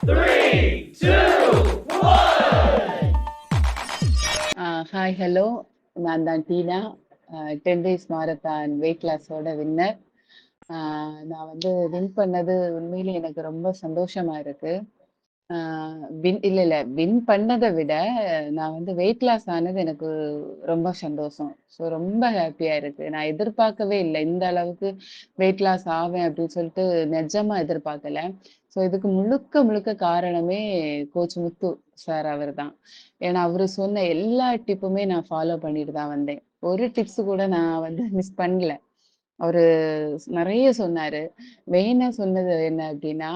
Three, two, one. Hi hello, நான் தான் டீனா. 10 days marathon wait லாஸோட winner. நான் வந்து வின் பண்ணது உண்மையிலே எனக்கு ரொம்ப சந்தோஷமா இருக்கு. வின் பண்ணதை விட நான் வந்து வெயிட் லாஸ் ஆனது எனக்கு ரொம்ப சந்தோஷம். ஸோ ரொம்ப ஹாப்பியா இருக்கு. நான் எதிர்பார்க்கவே இல்லை இந்த அளவுக்கு வெயிட் லாஸ் ஆவேன் அப்படின்னு சொல்லிட்டு நிஜமா எதிர்பார்க்கல. ஸோ இதுக்கு முழுக்க முழுக்க காரணமே கோச் முத்து சார் அவர் தான். ஏன்னா அவரு சொன்ன எல்லா டிப்புமே நான் ஃபாலோ பண்ணிட்டு தான் வந்தேன். ஒரு டிப்ஸ் கூட நான் வந்து மிஸ் பண்ணல. அவரு நெறைய சொன்னாரு. மெயினா சொன்னது என்ன அப்டின்னா,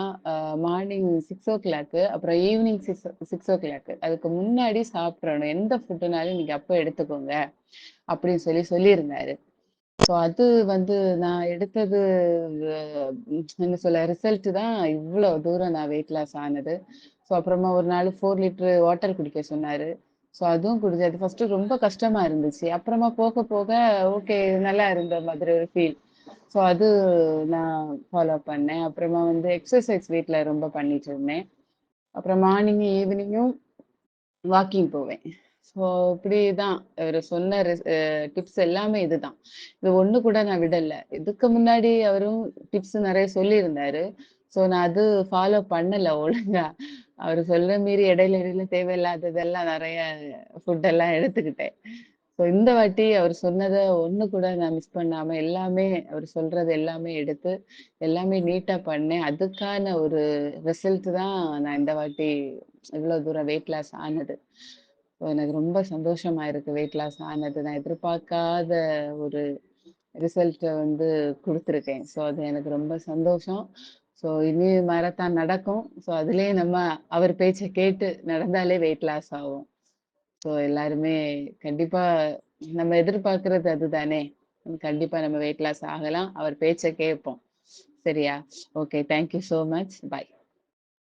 மார்னிங் 6:00 அப்புறம் ஈவினிங் 6:00 அதுக்கு முன்னாடி சாப்ட்றணும். எந்த ஃபுட்டுனாலும் நீங்க அப்ப எடுத்துக்கோங்க. அப்டின்னு சொல்லியிருந்தாரு. ஸோ அது வந்து நான் எடுத்தது என்ன சொல்ல ரிசல்ட் தான் இவ்ளோ தூரம் நான் வெயிட் லாஸ் ஆனது. ஸோ அப்புறமா ஒரு நாள் 4 லிட்டர் வாட்டர் குடிக்க சொன்னாரு. ஸோ அதுவும் குடிச்சேன். அது ஃபர்ஸ்ட்டு ரொம்ப கஷ்டமா இருந்துச்சு. அப்புறமா போக போக ஓகே நல்லா இருந்த மாதிரி ஒரு ஃபீல். ஸோ அது நான் ஃபாலோ பண்ணேன். அப்புறமா வந்து எக்ஸர்சைஸ் வீட்ல ரொம்ப பண்ணிட்டு இருந்தேன். அப்புறம் மார்னிங், ஈவினிங்கும் வாக்கிங் போவேன். ஸோ இப்படிதான் அவரு சொன்ன டிப்ஸ் எல்லாமே இதுதான். இது ஒண்ணு கூட நான் விடல. இதுக்கு முன்னாடி அவரும் டிப்ஸ் நெறைய சொல்லியிருந்தாரு. ஸோ நான் அது ஃபாலோ பண்ணல ஒழுங்கா. அவரு சொல்ற மீறி இடையில இடையில தேவையில்லாததெல்லாம் நெறைய ஃபுட் எல்லாம் எடுத்துக்கிட்டேன். ஸோ இந்த வாட்டி அவர் சொன்னத ஒண்ணு கூட நான் மிஸ் பண்ணாம எல்லாமே அவர் சொல்றது எல்லாமே எடுத்து, எல்லாமே நீட்டா பண்ணேன். அதுக்கான ஒரு ரிசல்ட் தான் நான் இந்த வாட்டி இவ்ளோ தூரம் வெயிட் லாஸ் ஆனது. ஸோ எனக்கு ரொம்ப சந்தோஷமா இருக்கு வெயிட் லாஸ் ஆனது. நான் எதிர்பார்க்காத ஒரு ரிசல்ட்ட வந்து குடுத்துருக்கேன். ஸோ அது எனக்கு ரொம்ப சந்தோஷம். ஸோ இனி மாரத்தான் நடக்கும். ஸோ அதிலயே நம்ம அவர் பேச்ச கேட்டு நடந்தாலே வெயிட் லாஸ் ஆகும். ஸோ எல்லாருமே கண்டிப்பா நம்ம எதிர்பார்க்கிறது அதுதானே! கண்டிப்பா நம்ம வெயிட் லாஸ் ஆகலாம். அவர் பேச்ச கேட்போம். சரியா? Okay. Thank you so much. Bye.